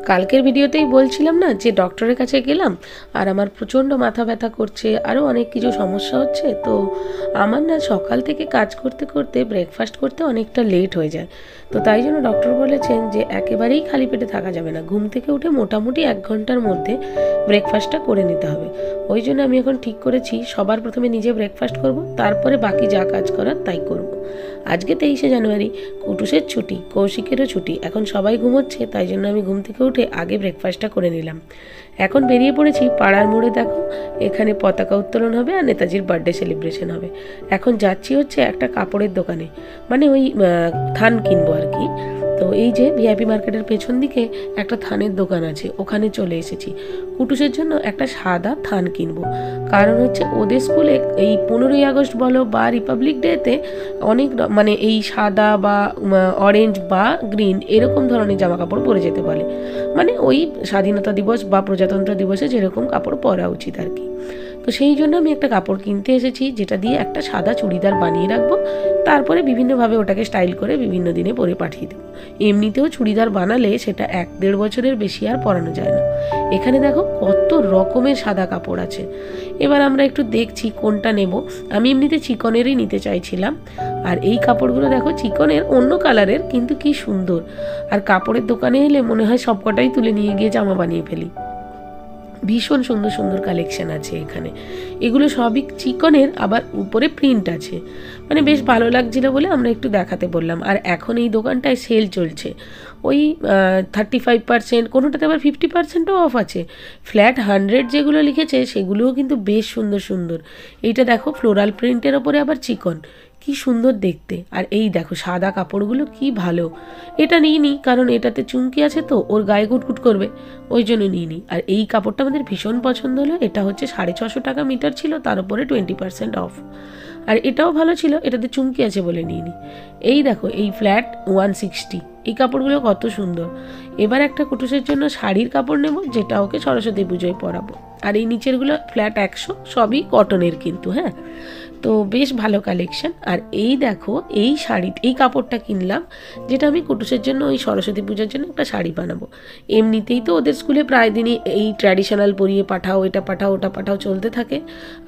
কালকের ভিডিওতেই বলছিলাম না যে ডক্টরের কাছে গেলাম আর আমার প্রচণ্ড মাথা ব্যথা করছে, আরও অনেক কিছু সমস্যা হচ্ছে। তো আমার না সকাল থেকে কাজ করতে করতে ব্রেকফাস্ট করতে অনেকটা লেট হয়ে যায়। তো তাই জন্য ডক্টর বলেছেন যে একেবারেই খালি পেটে থাকা যাবে না, ঘুম থেকে উঠে মোটামুটি 1 ঘন্টার মধ্যে ব্রেকফাস্টটা করে নিতে হবে। ওই জন্য আমি এখন ঠিক করেছি সবার প্রথমে নিজে ব্রেকফাস্ট করব, তারপরে বাকি যা কাজ করার তাই করব। আজকে 23শে জানুয়ারি, কুটুসের ছুটি, কৌশিকেরও ছুটি। এখন সবাই ঘুমোচ্ছে, তাই জন্য আমি ঘুম থেকে উঠে আগে ব্রেকফাস্টটা করে নিলাম। এখন বেরিয়ে পড়েছি পাড়ার মোড়ে। দেখো এখানে পতাকা উত্তোলন হবে আর নেতাজির বার্থডে সেলিব্রেশন হবে। এখন যাচ্ছি হচ্ছে একটা কাপড়ের দোকানে, মানে ওই থান কিনবো আর কি। তো এই যে ভিআইপি মার্কেটের পেছন দিকে একটা থানের দোকান আছে, ওখানে চলে এসেছি। কুটুসের জন্য একটা সাদা থান কিনবো, কারণ হচ্ছে ওদের স্কুলে এই 15ই আগস্ট বলো বা রিপাবলিক ডেতে অনেক মানে এই সাদা বা অরেঞ্জ বা গ্রিন এরকম ধরনের জামা কাপড় পরে যেতে বলে, মানে ওই স্বাধীনতা দিবস বা প্রজাতন্ত্র দিবসে যেরকম কাপড় পরা উচিত আর কি। তো সেই জন্য আমি একটা কাপড় কিনতে এসেছি, যেটা দিয়ে একটা সাদা চুড়িদার বানিয়ে রাখবো, তারপরে বিভিন্নভাবে ওটাকে স্টাইল করে বিভিন্ন দিনে পরে পাঠিয়ে দেবো। এমনিতেও চুড়িদার বানালে সেটা 1-1.5 বছরের বেশি আর পরানো যায় না। এখানে দেখো কত রকমের সাদা কাপড় আছে। এবার আমরা একটু দেখছি কোনটা নেব। আমি এমনিতে চিকনেরই নিতে চাইছিলাম, আর এই কাপড়গুলো দেখো চিকনের অন্য কালারের, কিন্তু কি সুন্দর। আর কাপড়ের দোকানে এলে মনে হয় সবকটাই তুলে নিয়ে গিয়ে জামা বানিয়ে ফেলি। ভীষণ সুন্দর সুন্দর কালেকশন আছে এখানে। এগুলো সবই চিকনের, আবার উপরে প্রিন্ট আছে, মানে বেশ ভালো লাগছিল বলে আমরা একটু দেখাতে বললাম। আর এখন এই দোকানটায় সেল চলছে, ওই 35%, কোনোটাতে আবার 50%ও অফ আছে। ফ্ল্যাট 100 যেগুলো লিখেছে সেগুলোও কিন্তু বেশ সুন্দর সুন্দর। এইটা দেখো ফ্লোরাল প্রিন্টের ওপরে আবার চিকন, কি সুন্দর দেখতে। আর এই দেখো সাদা কাপড়গুলো কি ভালো। এটা নিইনি কারণ এটাতে চুমকি আছে, তো ওর গায়ে গুটগুট করবে, ওই জন্য নিইনি। আর এই কাপড়টা আমাদের ভীষণ পছন্দ হলো। এটা হচ্ছে 650 টাকা মিটার ছিল, তার উপরে 20% অফ। আর এটাও ভালো ছিল, এটাতে চুমকি আছে বলে নিইনি। এই দেখো এই ফ্ল্যাট 160, এই কাপড়গুলো কত সুন্দর। এবার একটা কুটুসের জন্য শাড়ির কাপড় নেব, যেটা ওকে সরস্বতী পুজোয় পরাবো। আর এই নিচেরগুলো ফ্ল্যাট 100, সবই কটনের কিন্তু, হ্যাঁ। তো বেশ ভালো কালেকশন। আর এই দেখো এই শাড়ি, এই কাপড়টা কিনলাম, যেটা আমি কুটুসের জন্য ওই সরস্বতী পুজোর জন্য একটা শাড়ি বানাবো। এমনিতেই তো ওদের স্কুলে প্রায় দিনই এই ট্র্যাডিশনাল পরিয়ে পাঠাও, এটা পাঠাও ওটা পাঠাও চলতে থাকে,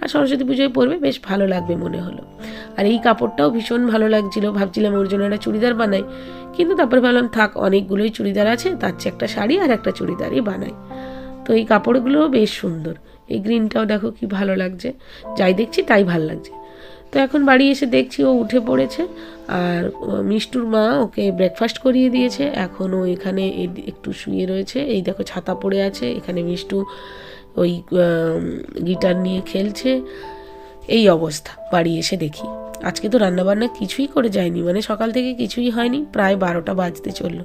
আর সরস্বতী পুজোয় পরবে, বেশ ভালো লাগবে মনে হলো। আর এই কাপড়টাও ভীষণ ভালো লাগছিল, ভাবছিলাম ওর জন্য একটা চুড়িদার বানাই, কিন্তু তারপরে ভাবলাম থাক, অনেকগুলোই চুড়িদার আছে, তার চেয়ে একটা শাড়ি আর একটা চুড়িদারই বানাই। তো এই কাপড়গুলোও বেশ সুন্দর। এই গ্রিনটাও দেখো কি ভালো লাগছে, যাই দেখছি তাই ভালো লাগছে। তো এখন বাড়ি এসে দেখছি ও উঠে পড়েছে, আর মিষ্টুর মা ওকে ব্রেকফাস্ট করিয়ে দিয়েছে। এখন ও এখানে একটু শুয়ে রয়েছে। এই দেখো ছাতা পড়ে আছে, এখানে মিষ্টু ওই গিটার নিয়ে খেলছে। এই অবস্থা। বাড়ি এসে দেখি আজকে তো রান্নাবান্না কিছুই করে যায়নি, মানে সকাল থেকে কিছুই হয়নি, প্রায় 12টা বাজতে চললো।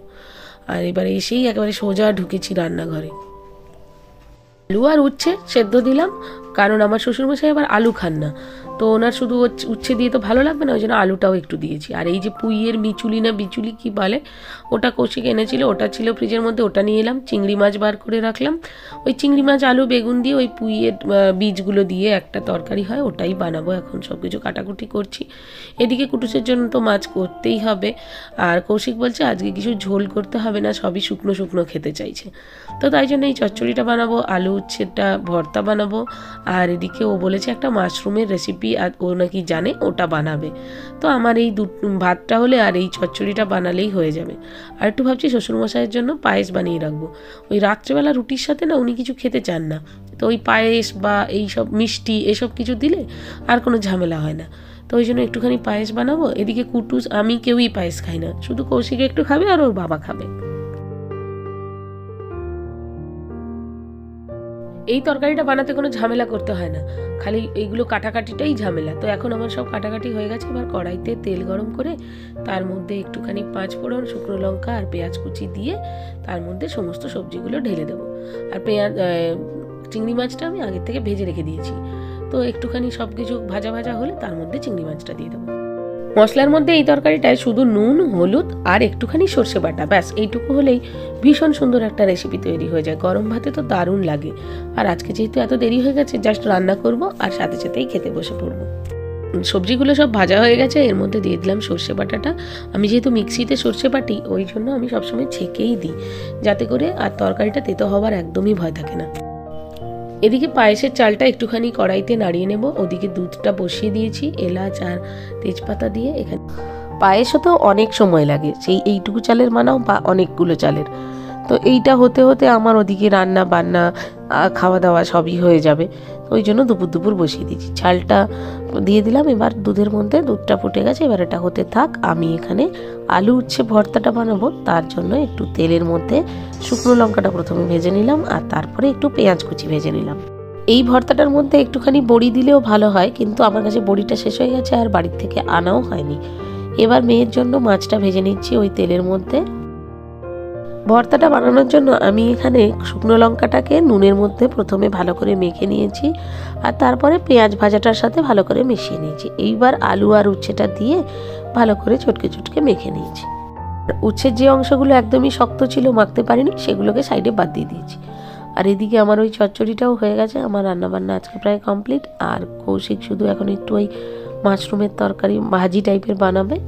আর এবারে এসেই একেবারে সোজা ঢুকেছি রান্নাঘরে। আলু আর উচ্ছে সেদ্ধ দিলাম, কারণ আমার শ্বশুরমশাই আবার আলু খান না, তো ওনার শুধু উচ্ছে দিয়ে তো ভালো লাগবে না, ওই জন্য আলুটাও একটু দিয়েছি। আর এই যে পুঁইয়ের মিচুলি না বিচুলি কি বলে, ওটা কৌশিক এনেছিল, ওটা ছিল ফ্রিজের মধ্যে, ওটা নিয়ে এলাম। চিংড়ি মাছ বার করে রাখলাম, ওই চিংড়ি মাছ আলু বেগুন দিয়ে ওই পুঁইয়ের বীজগুলো দিয়ে একটা তরকারি হয়, ওটাই বানাবো। এখন সব কিছু কাটাকুটি করছি। এদিকে কুটুসের জন্য তো মাছ করতেই হবে, আর কৌশিক বলছে আজকে কিছু ঝোল করতে হবে না, সবই শুকনো শুকনো খেতে চাইছে। তো তাই জন্য এই চচ্চড়িটা বানাবো, আলু উচ্ছেটা ভর্তা বানাবো। আর এদিকে ও বলেছে একটা মাশরুমের রেসিপি আর ও নাকি জানে, ওটা বানাবে। তো আমার এই ভাতটা হলে আর এই চচ্চড়িটা বানালেই হয়ে যাবে। আর একটু ভাবছি শ্বশুরমশাইয়ের জন্য পায়েস বানিয়ে রাখবো। ওই রাত্রেবেলা রুটির সাথে না উনি কিছু খেতে চান না, তো ওই পায়েস বা এই সব মিষ্টি এসব কিছু দিলে আর কোনো ঝামেলা হয় না। তো ওই জন্য একটুখানি পায়েস বানাবো। এদিকে কুটুস আমি কেউই পায়েস খাই না, শুধু কৌশিক একটু খাবে আর ওর বাবা খাবে। এই তরকারিটা বানাতে কোনো ঝামেলা করতে হয় না, খালি এইগুলো কাটাকাটিটাই ঝামেলা। তো এখন আমার সব কাটাকাটি হয়ে গেছে। এবার কড়াইতে তেল গরম করে তার মধ্যে একটুখানি 5 ফোড়ন, শুকনো লঙ্কা আর পেঁয়াজ কুচি দিয়ে তার মধ্যে সমস্ত সবজিগুলো ঢেলে দেবো। আর চিংড়ি মাছটা আমি আগের থেকে ভেজে রেখে দিয়েছি। তো একটুখানি সব কিছু ভাজা ভাজা হলে তার মধ্যে চিংড়ি মাছটা দিয়ে দেবো। মশলার মধ্যে এই তরকারিটায় শুধু নুন, হলুদ আর একটুখানি সর্ষে বাটা, ব্যাস এইটুকু হলেই ভীষণ সুন্দর একটা রেসিপি তৈরি হয়ে যায়। গরম ভাতে তো দারুণ লাগে। আর আজকে যেহেতু এত দেরি হয়ে গেছে, জাস্ট রান্না করব আর সাথে সাথেই খেতে বসে পড়বো। সবজিগুলো সব ভাজা হয়ে গেছে, এর মধ্যে দিয়ে দিলাম সর্ষে বাটাটা। আমি যেহেতু মিক্সিতে সর্ষে বাটি, ওই জন্য আমি সবসময় ছেঁকেই দিই, যাতে করে আর তরকারিটা তেতো হওয়ার একদমই ভয় থাকে না। এদিকে পায়েসের চালটা একটুখানি কড়াইতে নাড়িয়ে নেব, ওদিকে দুধটা বসিয়ে দিয়েছি এলাচ আর তেজপাতা দিয়ে। এখানে পায়েস হতেও অনেক সময় লাগে, সেই এইটুকু চালের বানাও বা অনেকগুলো চালের। তো এইটা হতে হতে আমার ওদিকে রান্না বান্না খাওয়া দাওয়া সবই হয়ে যাবে, ওই জন্য দুপুর বসিয়ে দিয়েছি। চালটা দিয়ে দিলাম, এবার দুধের মধ্যে দুধটা ফুটে গেছে, এবার এটা হতে থাক। আমি এখানে আলু উচ্ছে ভর্তাটা বানাবো, তার জন্য একটু তেলের মধ্যে শুকনো লঙ্কাটা প্রথমে ভেজে নিলাম, আর তারপরে একটু পেঁয়াজ কুচি ভেজে নিলাম। এই ভর্তাটার মধ্যে একটুখানি বড়ি দিলেও ভালো হয়, কিন্তু আমার কাছে বড়িটা শেষ হয়ে গেছে আর বাড়ির থেকে আনাও হয়নি। এবার মেয়ের জন্য মাছটা ভেজে নিচ্ছি ওই তেলের মধ্যে। ভর্তাটা বানানোর জন্য আমি এখানে শুকনো লঙ্কাটাকে নুনের মধ্যে প্রথমে ভালো করে মেখে নিয়েছি, আর তারপরে পেঁয়াজ ভাজাটার সাথে ভালো করে মিশিয়ে নিয়েছি। এইবার আলু আর উচ্ছেটা দিয়ে ভালো করে চটকে মেখে নিয়েছি। উচ্ছের যে অংশগুলো একদমই শক্ত ছিল, মাখতে পারিনি, সেগুলোকে সাইডে বাদ দিয়ে দিয়েছি। আর এদিকে আমার ওই চচ্চড়িটাও হয়ে গেছে, আমার রান্নাবান্না আজকে প্রায় কমপ্লিট। আর কৌশিক শুধু এখন একটু ওই মাশরুমের তরকারি ভাজি টাইপের বানাবে।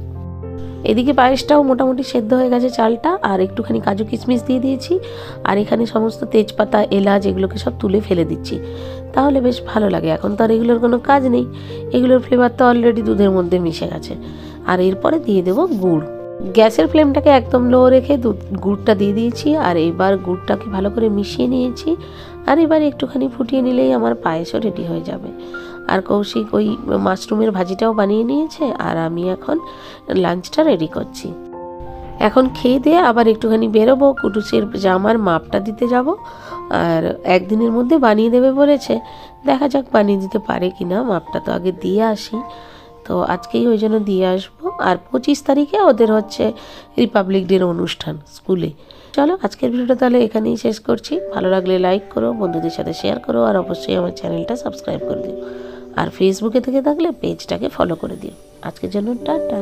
এদিকে পায়েসটাও মোটামুটি সেদ্ধ হয়ে গেছে চালটা, আর একটুখানি কাজু কিশমিশ দিয়ে দিয়েছি, আর এখানে সমস্ত তেজপাতা এলাচ এগুলোকে সব তুলে ফেলে দিচ্ছি, তাহলে বেশ ভালো লাগে। এখন তো আর এগুলোর কোনো কাজ নেই, এগুলোর ফ্লেভার তো অলরেডি দুধের মধ্যে মিশে গেছে। আর এরপরে দিয়ে দেবো গুড়। গ্যাসের ফ্লেমটাকে একদম লো রেখে গুড়টা দিয়ে দিয়েছি, আর এবার গুড়টাকে ভালো করে মিশিয়ে নিয়েছি। আর এবার একটুখানি ফুটিয়ে নিলেই আমার পায়েসও রেডি হয়ে যাবে। আর কৌশিক ওই মাশরুমের ভাজিটাও বানিয়ে নিয়েছে, আর আমি এখন লাঞ্চটা রেডি করছি। এখন খেয়ে দিয়ে আবার একটুখানি বেরোবো, কুটুসের জামার মাপটা দিতে যাব। আর একদিনের মধ্যে বানিয়ে দেবে বলেছে, দেখা যাক বানিয়ে দিতে পারে কি না। মাপটা তো আগে দিয়ে আসি, তো আজকেই ওই জন্য দিয়ে আসবো। আর 25 তারিখে ওদের হচ্ছে রিপাবলিক ডের অনুষ্ঠান স্কুলে। চলো আজকের ভিডিওটা তাহলে এখানেই শেষ করছি। ভালো লাগলে লাইক করো, বন্ধুদের সাথে শেয়ার করো, আর অবশ্যই আমার চ্যানেলটা সাবস্ক্রাইব করে দিও। আর ফেসবুকে থেকে থাকলে পেজটাকে ফলো করে দিও। আজকের জন্য টাটা।